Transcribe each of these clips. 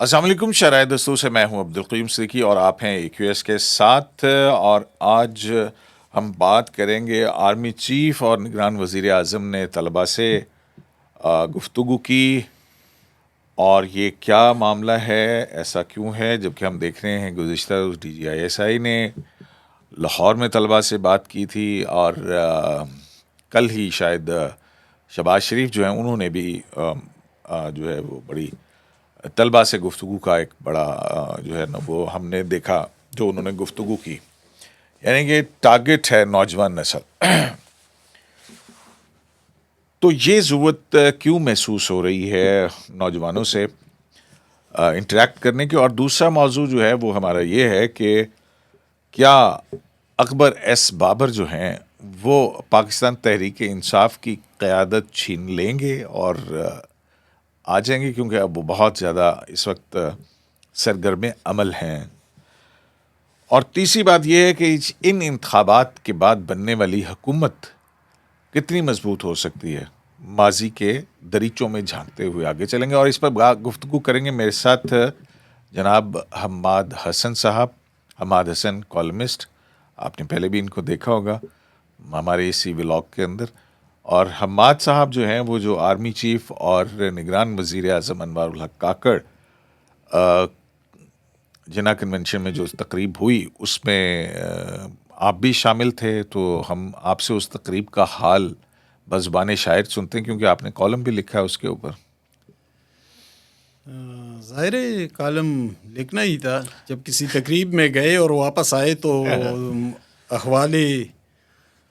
السلام علیکم شرائع دوستوں سے میں ہوں عبدالقیوم صدیقی اور آپ ہیں AQS کے ساتھ، اور آج ہم بات کریں گے آرمی چیف اور نگران وزیر اعظم نے طلباء سے گفتگو کی، اور یہ کیا معاملہ ہے، ایسا کیوں ہے، جبکہ ہم دیکھ رہے ہیں گزشتہ روز DGISI نے لاہور میں طلباء سے بات کی تھی، اور کل ہی شاید شہباز شریف جو ہیں انہوں نے بھی جو ہے وہ بڑی طلباء سے گفتگو کا ایک بڑا جو ہے نا وہ ہم نے دیکھا جو انہوں نے گفتگو کی، یعنی کہ ٹارگٹ ہے نوجوان نسل۔ تو یہ ضرورت کیوں محسوس ہو رہی ہے نوجوانوں سے انٹریکٹ کرنے کی؟ اور دوسرا موضوع جو ہے وہ ہمارا یہ ہے کہ کیا اکبر ایس بابر جو ہیں وہ پاکستان تحریک انصاف کی قیادت چھین لیں گے اور آ جائیں گے، کیونکہ اب وہ بہت زیادہ اس وقت سرگرم عمل ہیں۔ اور تیسری بات یہ ہے کہ ان انتخابات کے بعد بننے والی حکومت کتنی مضبوط ہو سکتی ہے۔ ماضی کے دریچوں میں جھانکتے ہوئے آگے چلیں گے، اور اس پر گفتگو کریں گے میرے ساتھ جناب حماد حسن صاحب۔ حماد حسن کالمسٹ، آپ نے پہلے بھی ان کو دیکھا ہوگا ہمارے اسی ولاگ کے اندر۔ اور حماد صاحب جو ہیں وہ جو آرمی چیف اور نگران وزیر اعظم انوار الحق کاکڑ جناح کنونشن میں جو تقریب ہوئی اس میں آپ بھی شامل تھے، تو ہم آپ سے اس تقریب کا حال بزبان شاعر سنتے ہیں، کیونکہ آپ نے کالم بھی لکھا ہے اس کے اوپر۔ ظاہر کالم لکھنا ہی تھا، جب کسی تقریب میں گئے اور واپس آئے تو احوال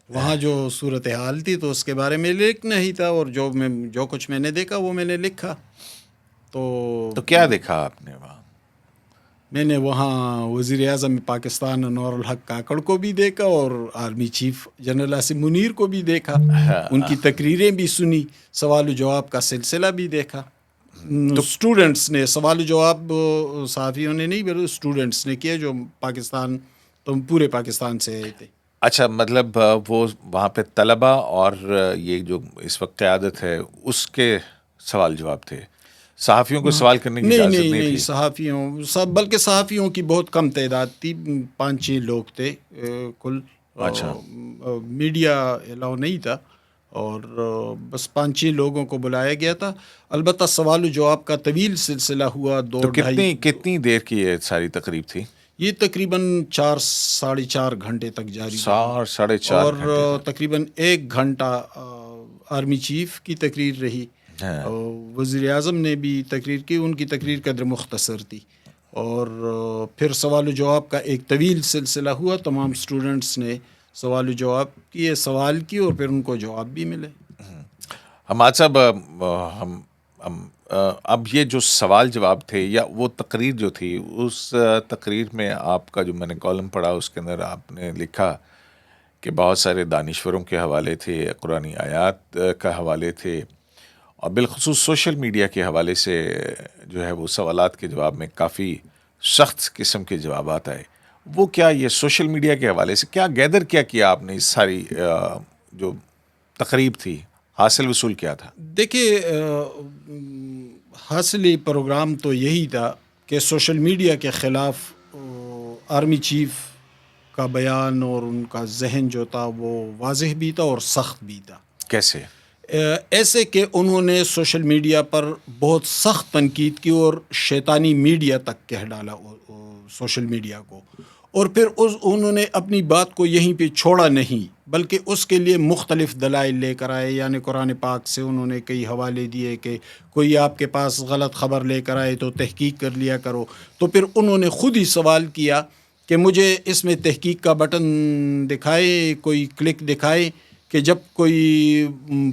وہاں جو صورتحال تھی تو اس کے بارے میں لکھنا ہی تھا، اور جو کچھ میں نے دیکھا وہ میں نے لکھا۔ تو کیا دیکھا آپ نے وہاں؟ میں نے وہاں وزیر اعظم پاکستان انوار الحق کاکڑ کو بھی دیکھا اور army chief general Asim Munir کو بھی دیکھا، ان کی تقریریں بھی سنی، سوال و جواب کا سلسلہ بھی دیکھا۔ اسٹوڈنٹس نے سوال و جواب، صحافیوں نے نہیں بلکہ اسٹوڈنٹس نے کیا جو پاکستان تو پورے پاکستان سے آئے تھے۔ اچھا، مطلب وہ وہاں پہ طلباء اور یہ جو اس وقت قیادت ہے اس کے سوال جواب تھے، صحافیوں کو سوال کرنے کی اجازت نہیں تھی؟ صحافیوں بلکہ صحافیوں کی بہت کم تعداد تھی، 5-6 لوگ تھے کل۔ اچھا، میڈیا الاؤ نہیں تھا، اور بس 5-6 لوگوں کو بلایا گیا تھا۔ البتہ سوال و جواب کا طویل سلسلہ ہوا، تو کتنی دیر کی یہ ساری تقریب تھی؟ یہ تقریباً 4-4.5 گھنٹے تک جاری رہی، 4.5 اور گھنٹے تقریباً 1 گھنٹہ آرمی چیف کی تقریر رہی۔ وزیر اعظم نے بھی تقریر کی، ان کی تقریر قدر مختصر تھی، اور پھر سوال و جواب کا ایک طویل سلسلہ ہوا۔ تمام اسٹوڈنٹس نے سوال و جواب کیے، سوال کی، اور پھر ان کو جواب بھی ملے۔ حماد صاحب، اب یہ جو سوال جواب تھے یا وہ تقریر جو تھی، اس تقریر میں آپ کا جو میں نے کالم پڑھا اس کے اندر آپ نے لکھا کہ بہت سارے دانشوروں کے حوالے تھے، قرآنی آیات کا حوالے تھے، اور بالخصوص سوشل میڈیا کے حوالے سے جو ہے وہ سوالات کے جواب میں کافی سخت قسم کے جوابات آئے۔ وہ کیا یہ سوشل میڈیا کے حوالے سے کیا گیدر کیا آپ نے؟ اس ساری جو تقریب تھی، حاصل وصول کیا تھا؟ دیکھیے، حاصلی پروگرام تو یہی تھا کہ سوشل میڈیا کے خلاف آرمی چیف کا بیان اور ان کا ذہن جو تھا وہ واضح بھی تھا اور سخت بھی تھا۔ کیسے؟ ایسے کہ انہوں نے سوشل میڈیا پر بہت سخت تنقید کی اور شیطانی میڈیا تک کہہ ڈالا سوشل میڈیا کو، اور پھر انہوں نے اپنی بات کو یہیں پہ چھوڑا نہیں، بلکہ اس کے لیے مختلف دلائل لے کر آئے۔ یعنی قرآن پاک سے انہوں نے کئی حوالے دیے کہ کوئی آپ کے پاس غلط خبر لے کر آئے تو تحقیق کر لیا کرو۔ تو پھر انہوں نے خود ہی سوال کیا کہ مجھے اس میں تحقیق کا بٹن دکھائے، کوئی کلک دکھائے کہ جب کوئی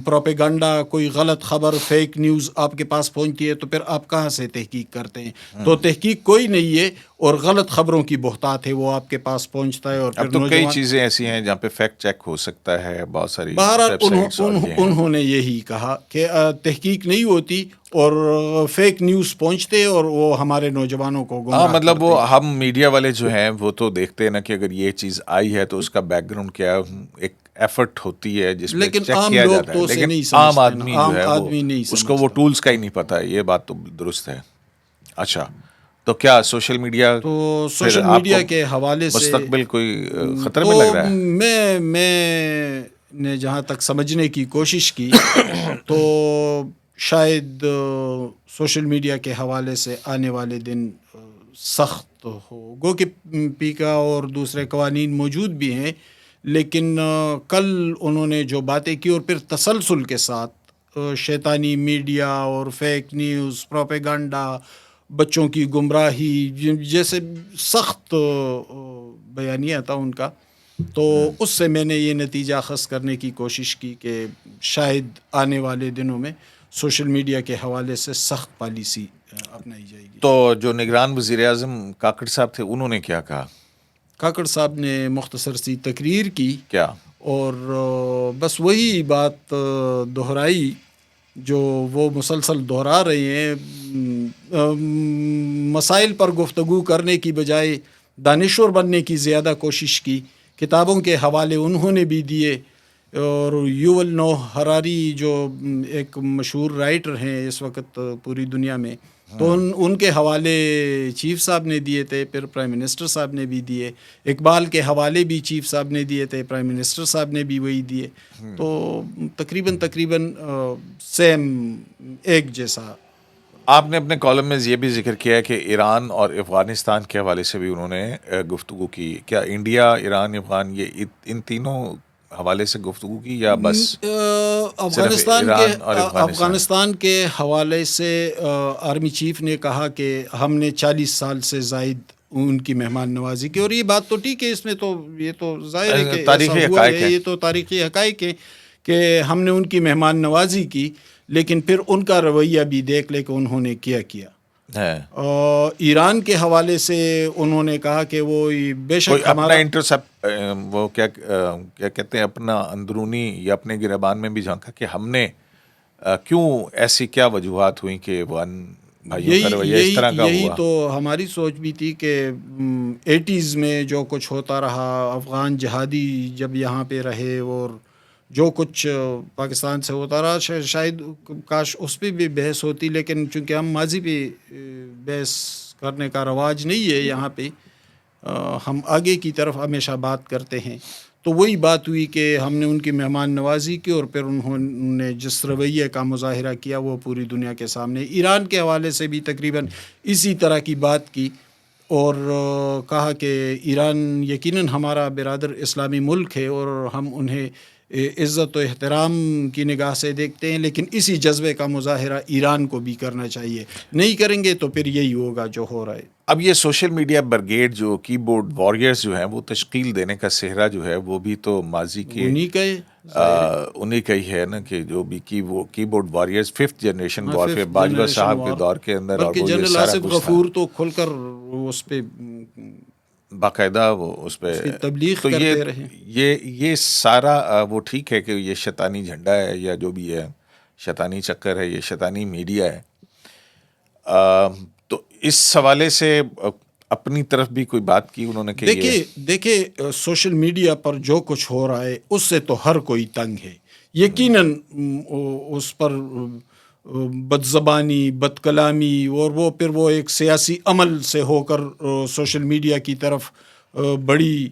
پروپیگنڈا، کوئی غلط خبر، فیک نیوز آپ کے پاس پہنچتی ہے تو پھر آپ کہاں سے تحقیق کرتے ہیں؟ تو تحقیق کوئی نہیں ہے، اور غلط خبروں کی بہتات ہے وہ آپ کے پاس پہنچتا ہے۔ اور اب تو کئی چیزیں ایسی ہیں جہاں پہ فیکٹ چیک ہو سکتا ہے، بہت ساری بہرحال انہوں نے یہی کہا کہ تحقیق نہیں ہوتی اور فیک نیوز پہنچتے اور وہ ہمارے نوجوانوں کو گمراہ کرتے۔ مطلب وہ ہم میڈیا والے جو ہیں وہ تو دیکھتے ہیں نا کہ اگر یہ چیز آئی ہے تو اس کا بیک گراؤنڈ کیا ایک ایفرٹ ہوتی ہے جس میں چیک کیا جاتا ہے، لیکن عام آدمی جو ہے اس کو وہ ٹولز کا ہی نہیں پتا ہے۔ یہ بات تو درست ہے۔ اچھا، تو کیا سوشل میڈیا تو سوشل میڈیا کے حوالے سے مستقبل کوئی خطرے میں لگ رہا ہے؟ میں نے جہاں تک سمجھنے کی کوشش کی تو شاید سوشل میڈیا کے حوالے سے آنے والے دن سخت ہو، گو کہ پیکا اور دوسرے قوانین موجود بھی ہیں، لیکن کل انہوں نے جو باتیں کی اور پھر تسلسل کے ساتھ شیطانی میڈیا اور فیک نیوز، پروپیگنڈا، بچوں کی گمراہی جیسے سخت بیانیہ تھا ان کا، تو اس سے میں نے یہ نتیجہ اخذ کرنے کی کوشش کی کہ شاید آنے والے دنوں میں سوشل میڈیا کے حوالے سے سخت پالیسی اپنائی جائے گی۔ تو جو نگران وزیر اعظم کاکڑ صاحب تھے انہوں نے کیا کہا؟ کاکڑ صاحب نے مختصر سی تقریر کی کیا؟ اور بس وہی بات دہرائی جو وہ مسلسل دہرا رہے ہیں، مسائل پر گفتگو کرنے کی بجائے دانشور بننے کی زیادہ کوشش کی۔ کتابوں کے حوالے انہوں نے بھی دیے، اور یوول نوح ہراری جو ایک مشہور رائٹر ہیں اس وقت پوری دنیا میں، تو ان کے حوالے چیف صاحب نے دیے تھے، پھر پرائم منسٹر صاحب نے بھی دیے، اقبال کے حوالے بھی چیف صاحب نے دیے تھے، پرائم منسٹر صاحب نے بھی وہی دیے، تو تقریباً سیم ایک جیسا۔ آپ نے اپنے کالم میں یہ بھی ذکر کیا ہے کہ ایران اور افغانستان کے حوالے سے بھی انہوں نے گفتگو کی، کیا انڈیا، ایران، افغان یہ ان تینوں حوالے سے گفتگو کی یا بس افغانستان کے حوالے سے آرمی چیف نے کہا کہ ہم نے 40 سال سے زائد ان کی مہمان نوازی کی، اور یہ بات تو ٹھیک ہے، اس میں تو یہ تو ظاہر ہے کہ تاریخی حقائق ہے، یہ تو تاریخی حقائق ہے کہ ہم نے ان کی مہمان نوازی کی، لیکن پھر ان کا رویہ بھی دیکھ لے کہ انہوں نے کیا ایران کے حوالے سے انہوں نے کہا کہ وہ بے شک اپنا انٹرسپٹ، وہ کیا کہتے ہیں، اپنا اندرونی یا اپنے گربان میں بھی جھانکا کہ ہم نے کیوں ایسی کیا وجوہات ہوئیں کہ افغان بھائیوں کا رویہ اس طرح کا ہوا۔ یہی تو ہماری سوچ بھی تھی کہ 80s میں جو کچھ ہوتا رہا، افغان جہادی جب یہاں پہ رہے اور جو کچھ پاکستان سے ہوتا رہا، شاید کاش اس پہ بھی بحث ہوتی، لیکن چونکہ ہم ماضی پہ بحث کرنے کا رواج نہیں ہے یہاں پہ، ہم آگے کی طرف ہمیشہ بات کرتے ہیں، تو وہی بات ہوئی کہ ہم نے ان کی مہمان نوازی کی اور پھر انہوں نے جس رویے کا مظاہرہ کیا وہ پوری دنیا کے سامنے۔ ایران کے حوالے سے بھی تقریباً اسی طرح کی بات کی اور کہا کہ ایران یقیناً ہمارا برادر اسلامی ملک ہے اور ہم انہیں عزت و احترام کی نگاہ سے دیکھتے ہیں، لیکن اسی جذبے کا مظاہرہ ایران کو بھی کرنا چاہیے، نہیں کریں گے تو پھر یہی ہوگا جو ہو رہا ہے۔ اب یہ سوشل میڈیا برگیڈ جو کی بورڈ واریئرز جو ہیں وہ تشکیل دینے کا صحرا جو ہے وہ بھی تو ماضی کے انہی کا ہی ہے نا، کہ جو بھی کی board warriors 5th generation warfare Bajwa صاحب کے دور کے اندر، اور وہ یہ جنرل آصف غفور تو کھل کر اس پہ باقاعدہ وہ اس پہ تبلیغ کرتے رہے۔ یہ سارا وہ ٹھیک ہے کہ یہ شیطانی جھنڈا ہے یا جو بھی ہے، شیطانی چکر ہے، یہ شیطانی میڈیا ہے، تو اس حوالے سے اپنی طرف بھی کوئی بات کی انہوں نے کہ دیکھیں سوشل میڈیا پر جو کچھ ہو رہا ہے اس سے تو ہر کوئی تنگ ہے، یقیناً اس پر بد زبانی، بد کلامی، اور وہ پھر وہ ایک سیاسی عمل سے ہو کر سوشل میڈیا کی طرف بڑی،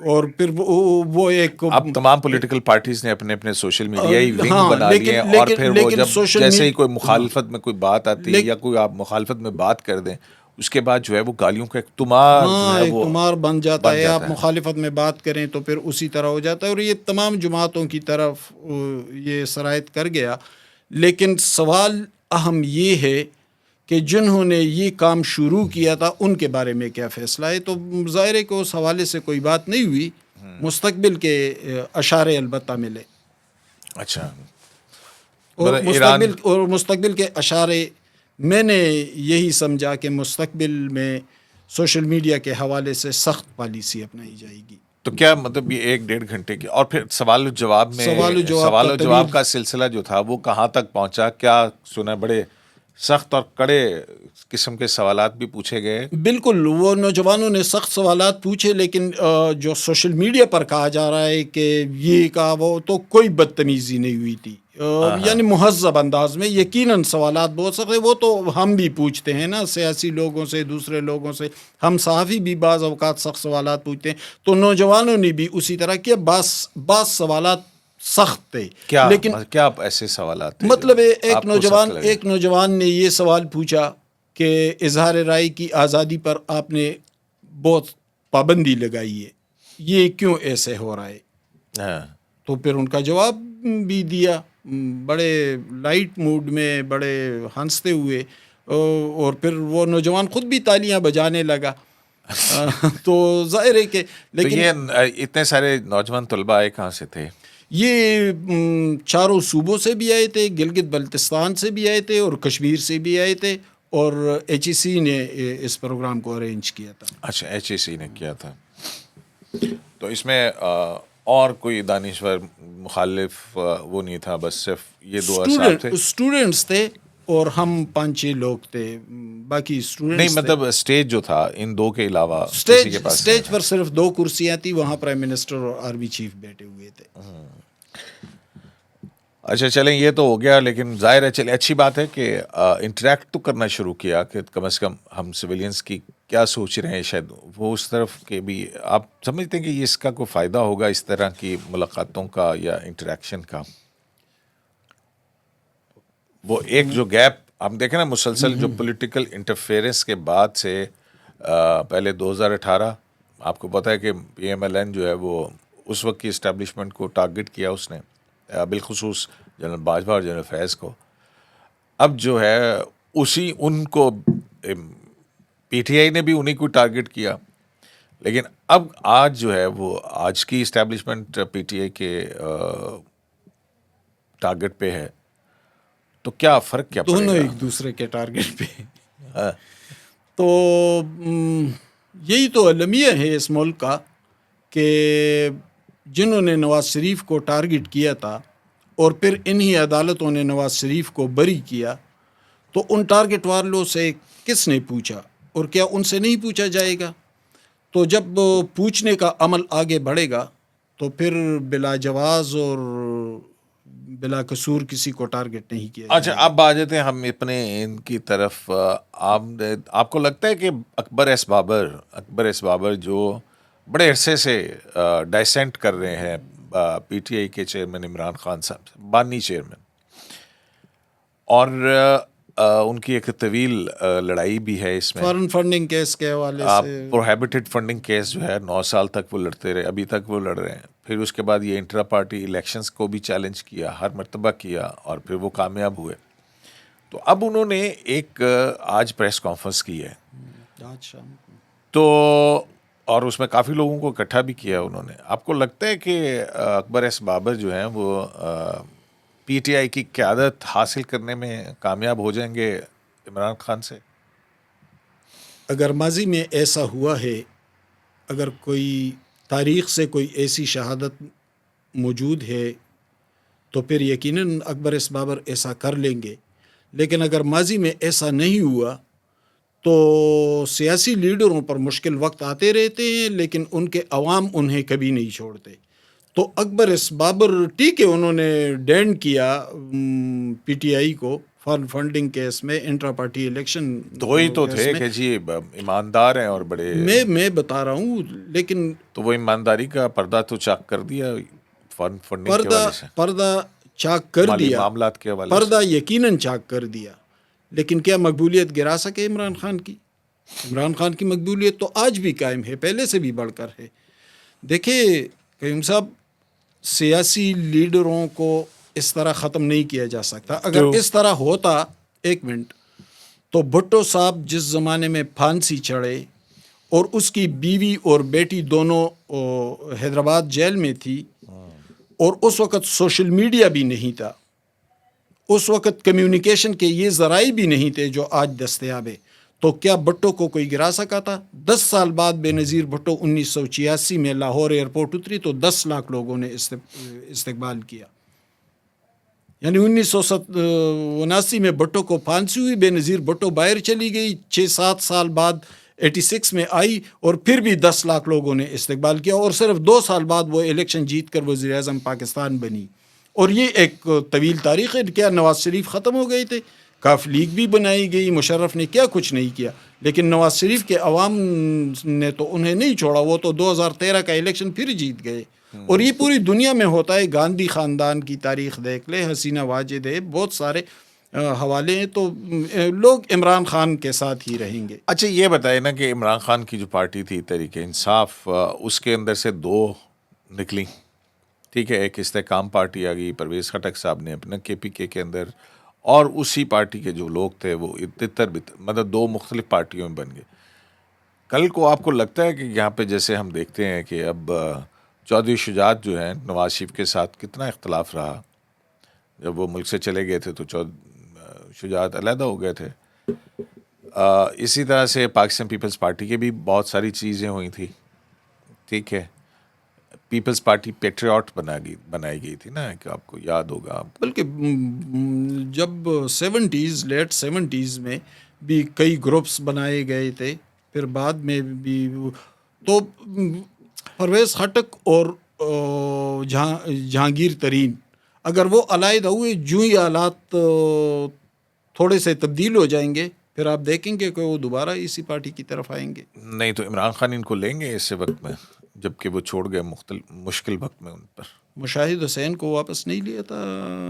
اور پھر وہ ایک اب تمام پولیٹیکل پارٹیز نے اپنے اپنے سوشل میڈیائی ونگ بنا لیے ہیں، اور پھر وہ جب جیسے ہی کوئی مخالفت میں کوئی بات آتی ہے یا کوئی آپ مخالفت میں بات کر دیں، اس کے بعد جو ہے وہ گالیوں کا ایک تمار بن جاتا ہے، آپ مخالفت میں بات کریں تو پھر اسی طرح ہو جاتا ہے، اور یہ تمام جماعتوں کی طرف یہ سرایت کر گیا۔ لیکن سوال اہم یہ ہے کہ جنہوں نے یہ کام شروع کیا تھا ان کے بارے میں کیا فیصلہ ہے، تو ظاہر ہے کہ اس حوالے سے کوئی بات نہیں ہوئی، مستقبل کے اشارے البتہ ملے۔ اچھا، اور مستقبل کے اشارے میں نے یہی سمجھا کہ مستقبل میں سوشل میڈیا کے حوالے سے سخت پالیسی اپنائی جائے گی۔ تو کیا مطلب یہ 1-1.5 گھنٹے کی، اور پھر سوال و جواب میں سوال و جواب کا سلسلہ جو تھا وہ کہاں تک پہنچا؟ کیا سنا، بڑے سخت اور کڑے قسم کے سوالات بھی پوچھے گئے؟ بالکل، وہ نوجوانوں نے سخت سوالات پوچھے، لیکن جو سوشل میڈیا پر کہا جا رہا ہے کہ یہ کہا وہ، تو کوئی بدتمیزی نہیں ہوئی تھی، یعنی مہذب انداز میں. یقیناً سوالات بہت سارے وہ تو ہم بھی پوچھتے ہیں نا سیاسی لوگوں سے, دوسرے لوگوں سے, ہم صحافی بھی بعض اوقات سخت سوالات پوچھتے ہیں. تو نوجوانوں نے بھی اسی طرح کیا, بعض سوالات سخت تھے. لیکن کیا ایسے سوالات تھے؟ مطلب ایک نوجوان نے یہ سوال پوچھا کہ اظہار رائے کی آزادی پر آپ نے بہت پابندی لگائی ہے, یہ کیوں ایسے ہو رہا ہے؟ تو پھر ان کا جواب بھی دیا بڑے لائٹ موڈ میں, بڑے ہنستے ہوئے, اور پھر وہ نوجوان خود بھی تالیاں بجانے لگا. تو ظاہر ہے کہ لیکن یہ اتنے سارے نوجوان طلباء آئے کہاں سے تھے؟ یہ چاروں صوبوں سے بھی آئے تھے, گلگت بلتستان سے بھی آئے تھے اور کشمیر سے بھی آئے تھے, اور ایچ ای سی نے اس پروگرام کو ارینج کیا تھا. اچھا, ایچ ای سی نے کیا تھا. تو اس میں اور کوئی دانشور مخالف وہ نہیں تھا, بس صرف یہ دو اصحاب تھے؟ اسٹوڈنٹس تھے اور ہم 5-6 لوگ تھے, باقی اسٹوڈنٹس نہیں. مطلب اسٹیج جو تھا ان دو کے علاوہ اسٹیج پر صرف 2 کرسیاں تھیں, وہاں پرائم منسٹر اور آرمی چیف بیٹھے ہوئے تھے. اچھا چلیں, یہ تو ہو گیا. لیکن ظاہر ہے چلیں اچھی بات ہے کہ انٹریکٹ تو کرنا شروع کیا کہ کم از کم ہم سویلینس کی کیا سوچ رہے ہیں, شاید وہ اس طرف کے بھی آپ سمجھتے ہیں کہ اس کا کوئی فائدہ ہوگا اس طرح کی ملاقاتوں کا یا انٹریکشن کا؟ وہ ایک جو گیپ ہم دیکھیں نا مسلسل, جو پولیٹیکل انٹرفیئرنس کے بعد سے پہلے 2018 آپ کو پتہ ہے کہ پی ایم ایل این جو ہے وہ اس وقت کی اسٹیبلشمنٹ کو ٹارگٹ کیا اس نے, بالخصوص جنرل باجوہ اور جنرل فیض کو. اب جو ہے ان کو پی ٹی آئی نے بھی انہیں کو ٹارگٹ کیا, لیکن اب آج جو ہے وہ آج کی اسٹیبلشمنٹ پی ٹی آئی کے ٹارگٹ پہ ہے. تو کیا فرق کیا پڑے گا؟ دونوں ایک دوسرے کے ٹارگٹ پہ. تو یہی تو المیہ ہے اس ملک کا کہ جنہوں نے نواز شریف کو ٹارگٹ کیا تھا اور پھر انہی عدالتوں نے نواز شریف کو بری کیا, تو ان ٹارگٹ والوں سے کس نے پوچھا, اور کیا ان سے نہیں پوچھا جائے گا؟ تو جب پوچھنے کا عمل آگے بڑھے گا تو پھر بلا جواز اور بلا قصور کسی کو ٹارگٹ نہیں کیا. اچھا, اب آ جاتے ہیں ہم اپنے ان کی طرف. آپ کو لگتا ہے کہ اکبر ایس بابر جو بڑے عرصے سے ڈائسینٹ کر رہے ہیں پی ٹی آئی کے چیئرمین عمران خان صاحب سے, بانی چیئرمین, اور ان کی ایک طویل لڑائی بھی ہے اس میں فارن فنڈنگ کیس کے حوالے سے, پروہیبٹڈ فنڈنگ کیس جو ہے 9 سال تک وہ لڑتے رہے, ابھی تک وہ لڑ رہے ہیں. پھر اس کے بعد یہ انٹرا پارٹی الیکشنز کو بھی چیلنج کیا, ہر مرتبہ کیا, اور پھر وہ کامیاب ہوئے. تو اب انہوں نے ایک آج پریس کانفرنس کی ہے, تو اور اس میں کافی لوگوں کو اکٹھا بھی کیا انہوں نے. آپ کو لگتا ہے کہ اکبر ایس بابر جو ہیں وہ پی ٹی آئی کی قیادت حاصل کرنے میں کامیاب ہو جائیں گے عمران خان سے؟ اگر ماضی میں ایسا ہوا ہے, اگر کوئی تاریخ سے کوئی ایسی شہادت موجود ہے تو پھر یقیناً اکبر ایس بابر ایسا کر لیں گے. لیکن اگر ماضی میں ایسا نہیں ہوا تو سیاسی لیڈروں پر مشکل وقت آتے رہتے ہیں, لیکن ان کے عوام انہیں کبھی نہیں چھوڑتے. تو اکبر ایس بابر ٹھیک ہے, انہوں نے ڈینڈ کیا پی ٹی آئی کو فارن فنڈنگ کیس میں, انٹرا پارٹی الیکشن, تو وہی تو تھے کہ جی ایماندار ہیں اور بڑے, میں بتا رہا ہوں. لیکن تو وہ ایمانداری کا پردہ تو چاک کر دیا فارن فنڈنگ کے حوالے سے, پردہ چاک کر دیا, معاملات کے حوالے سے پردہ یقیناً چاک کر دیا. لیکن کیا مقبولیت گرا سکے عمران خان کی؟ عمران خان کی مقبولیت تو آج بھی قائم ہے, پہلے سے بھی بڑھ کر ہے. دیکھیں قیوم صاحب, سیاسی لیڈروں کو اس طرح ختم نہیں کیا جا سکتا. اگر اس طرح ہوتا, ایک منٹ, تو بھٹو صاحب جس زمانے میں پھانسی چڑھے اور اس کی بیوی اور بیٹی دونوں حیدرآباد جیل میں تھی, اور اس وقت سوشل میڈیا بھی نہیں تھا, اس وقت کمیونیکیشن کے یہ ذرائع بھی نہیں تھے جو آج دستیاب ہے, تو کیا بھٹو کو کوئی گرا سکا تھا؟ 10 سال بعد بے نظیر بھٹو 1986 میں لاہور ایئرپورٹ اتری تو 10 لاکھ لوگوں نے استقبال کیا. یعنی 1979 میں بھٹو کو پھانسی ہوئی, بے نظیر بھٹو باہر چلی گئی, 6-7 سال بعد 86 میں آئی اور پھر بھی 10 لاکھ لوگوں نے استقبال کیا, اور صرف 2 سال بعد وہ الیکشن جیت کر وزیر اعظم پاکستان بنی. اور یہ ایک طویل تاریخ ہے. کیا نواز شریف ختم ہو گئے تھے؟ کاف لیگ بھی بنائی گئی, مشرف نے کیا کچھ نہیں کیا, لیکن نواز شریف کے عوام نے تو انہیں نہیں چھوڑا. وہ تو 2013 کا الیکشن پھر جیت گئے. اور یہ پوری دنیا میں ہوتا ہے. گاندھی خاندان کی تاریخ دیکھ لے, حسینہ واجد ہے, بہت سارے حوالے ہیں. تو لوگ عمران خان کے ساتھ ہی رہیں گے. اچھا یہ بتائے نا کہ عمران خان کی جو پارٹی تھی تحریک انصاف, اس کے اندر سے دو نکلی, ٹھیک ہے, ایک استحکام پارٹی آ گئی, پرویز خٹک صاحب نے اپنا کے پی کے اندر, اور اسی پارٹی کے جو لوگ تھے وہ مطلب دو مختلف پارٹیوں میں بن گئے. کل کو آپ کو لگتا ہے کہ یہاں پہ جیسے ہم دیکھتے ہیں کہ اب چودھری شجاعت جو ہیں نواز شریف کے ساتھ کتنا اختلاف رہا, جب وہ ملک سے چلے گئے تھے تو شجاعت علیحدہ ہو گئے تھے. اسی طرح سے پاکستان پیپلز پارٹی کے بھی بہت ساری چیزیں ہوئی تھی, ٹھیک ہے. پیپلز پارٹی پیٹریاٹ بنائی گئی تھی نا, کہ آپ کو یاد ہوگا. بلکہ جب لیٹ 70s میں بھی کئی گروپس بنائے گئے تھے, پھر بعد میں بھی. تو پرویز خٹک اور جہانگیر ترین اگر وہ علیحدہ ہوئے, جو ہی حالات تھوڑے سے تبدیل ہو جائیں گے, پھر آپ دیکھیں گے کہ وہ دوبارہ اسی پارٹی کی طرف آئیں گے. نہیں تو عمران خان ان کو لیں گے اس وقت میں, جبکہ وہ چھوڑ گئے مشکل وقت میں ان پر. مشاہد حسین کو واپس نہیں لیا تھا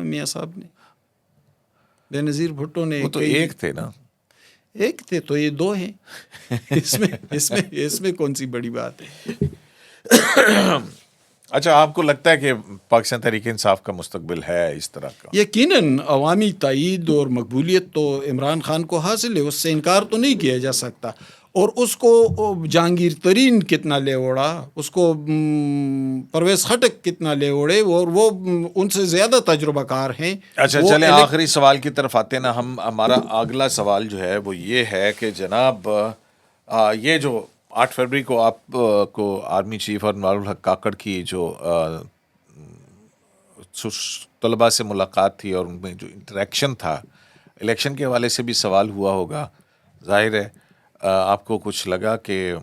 میاں صاحب نے, بے نظیر بھٹو نے. وہ تو ایک تھے نا, ایک تھے تو یہ دو ہیں. اس میں کون سی بڑی بات ہے. اچھا آپ کو لگتا ہے کہ پاکستان تحریک انصاف کا مستقبل ہے اس طرح کا؟ یقیناً عوامی تائید اور مقبولیت تو عمران خان کو حاصل ہے, اس سے انکار تو نہیں کیا جا سکتا. اور اس کو جہانگیر ترین کتنا لے اوڑا, اس کو پرویز خٹک کتنا لے اوڑے, اور وہ ان سے زیادہ تجربہ کار ہیں. اچھا چلیں آخری سوال کی طرف آتے ہیں نا ہم. ہمارا اگلا سوال جو ہے وہ یہ ہے کہ جناب یہ جو 8 فروری کو آپ کو آرمی چیف اور انوار الحق کاکڑ کی جو طلباء سے ملاقات تھی اور ان میں جو انٹریکشن تھا, الیکشن کے حوالے سے بھی سوال ہوا ہوگا, ظاہر ہے آپ کو کچھ لگا کہ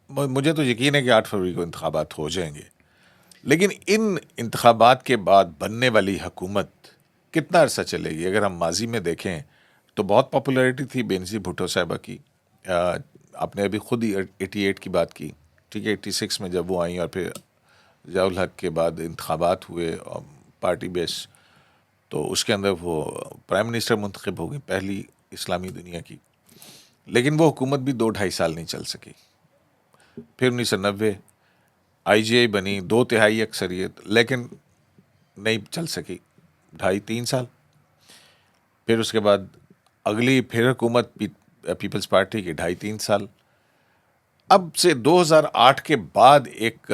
مجھے تو یقین ہے کہ 8 فروری کو انتخابات ہو جائیں گے, لیکن ان انتخابات کے بعد بننے والی حکومت کتنا عرصہ چلے گی؟ اگر ہم ماضی میں دیکھیں تو بہت پاپولیرٹی تھی بے نظیر بھٹو صاحبہ کی. آپ نے ابھی خود ہی 88 کی بات کی, ٹھیک ہے, 86 میں جب وہ آئیں اور پھر ضیاء الحق کے بعد انتخابات ہوئے پارٹی بیس, تو اس کے اندر وہ پرائم منسٹر منتخب ہو گئی, پہلی اسلامی دنیا کی. لیکن وہ حکومت بھی 2-2.5 سال نہیں چل سکی. پھر 1990 آئی جی آئی بنی, 2/3 اکثریت, لیکن نہیں چل سکی 2.5-3 سال. پھر اس کے بعد اگلی پھر حکومت پیپلز پارٹی کی 2.5-3 سال. اب سے 2008 کے بعد ایک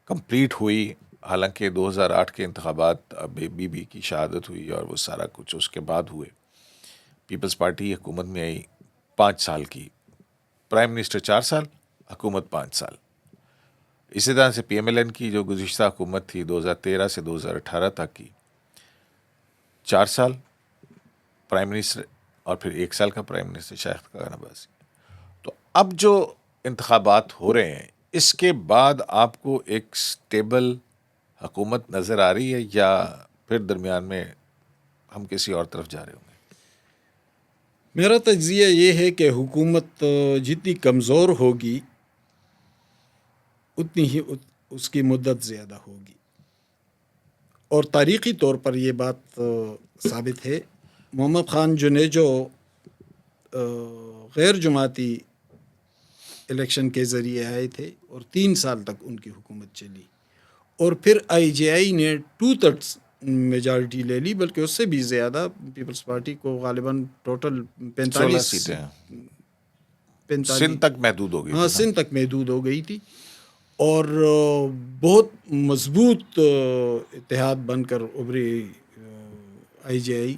کمپلیٹ ہوئی, حالانکہ 2008 کے انتخابات بی بی کی شہادت ہوئی اور وہ سارا کچھ اس کے بعد ہوئے. پیپلز پارٹی حکومت میں آئی 5 سال کی, پرائم منسٹر 4 سال, حکومت 5 سال. اسی طرح سے پی ایم ایل این کی جو گزشتہ حکومت تھی 2013 سے 2018 تک کی, 4 سال پرائم منسٹر اور پھر 1 سال کا پرائم منسٹر شاہد خاقان عباسی. تو اب جو انتخابات ہو رہے ہیں اس کے بعد آپ کو ایک سٹیبل حکومت نظر آ رہی ہے, یا پھر درمیان میں ہم کسی اور طرف جا رہے ہوں گے؟ میرا تجزیہ یہ ہے کہ حکومت جتنی کمزور ہوگی اتنی ہی اس کی مدت زیادہ ہوگی, اور تاریخی طور پر یہ بات ثابت ہے. محمد خان جنیجو غیر جماعتی الیکشن کے ذریعے آئے تھے اور 3 سال تک ان کی حکومت چلی, اور پھر آئی جے آئی نے 2/3 میجارٹی لے لی, بلکہ اس سے بھی زیادہ. پیپلز پارٹی کو غالباً ٹوٹل 16 سیٹیں سندھ تک محدود ہو گئی. ہاں, سندھ تک محدود ہو گئی تھی, اور بہت مضبوط اتحاد بن کر ابھری آئی جے آئی.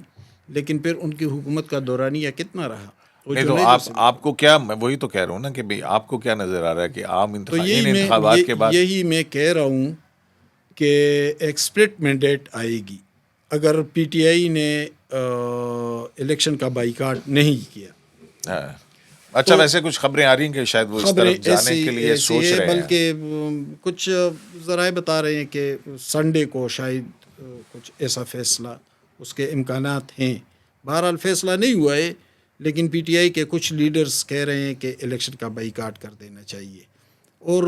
لیکن پھر ان کی حکومت کا دورانیہ کتنا رہا؟ نہیں تو آپ کو کیا, میں وہی تو کہہ رہا ہوں نا کہ بھئی آپ کو کیا نظر آ رہا ہے کہ عام انتخابات کے بعد؟ یہی میں کہہ رہا ہوں کہ ایک سپلٹ مینڈیٹ آئے گی اگر پی ٹی آئی نے الیکشن کا بائیکاٹ نہیں کیا. اچھا ویسے کچھ خبریں آ رہی ہیں کہ شاید وہ اس طرف جانے کے لیے سوچ رہے ہیں، بلکہ کچھ ذرائع بتا رہے ہیں کہ سنڈے کو شاید کچھ ایسا فیصلہ اس کے امکانات ہیں. بہرحال فیصلہ نہیں ہوا ہے، لیکن پی ٹی آئی کے کچھ لیڈرز کہہ رہے ہیں کہ الیکشن کا بائیکاٹ کر دینا چاہیے، اور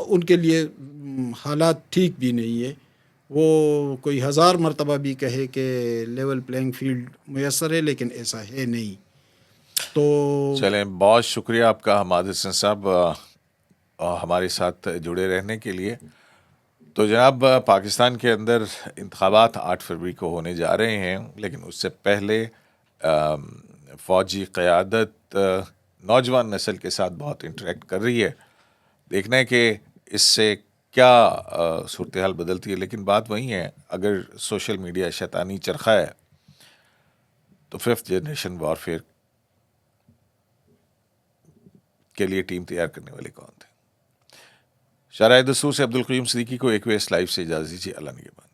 ان کے لیے حالات ٹھیک بھی نہیں ہے. وہ کوئی 1000 مرتبہ بھی کہے کہ لیول پلینگ فیلڈ میسر ہے، لیکن ایسا ہے نہیں. تو چلیں بہت شکریہ آپ کا حماد حسن صاحب ہمارے ساتھ جڑے رہنے کے لیے. تو جناب پاکستان کے اندر انتخابات 8 فروری کو ہونے جا رہے ہیں، لیکن اس سے پہلے فوجی قیادت نوجوان نسل کے ساتھ بہت انٹریکٹ کر رہی ہے. دیکھنا ہے کہ اس سے کیا صورتحال بدلتی ہے، لیکن بات وہی ہے، اگر سوشل میڈیا شیطانی چرخہ ہے تو 5th جنریشن وارفیئر کے لیے ٹیم تیار کرنے والے کون تھے؟ شارع دستور سے عبدالقیوم صدیقی کو ایک ویس لائف سے اجازت دیجیے. اللہ نگہبان.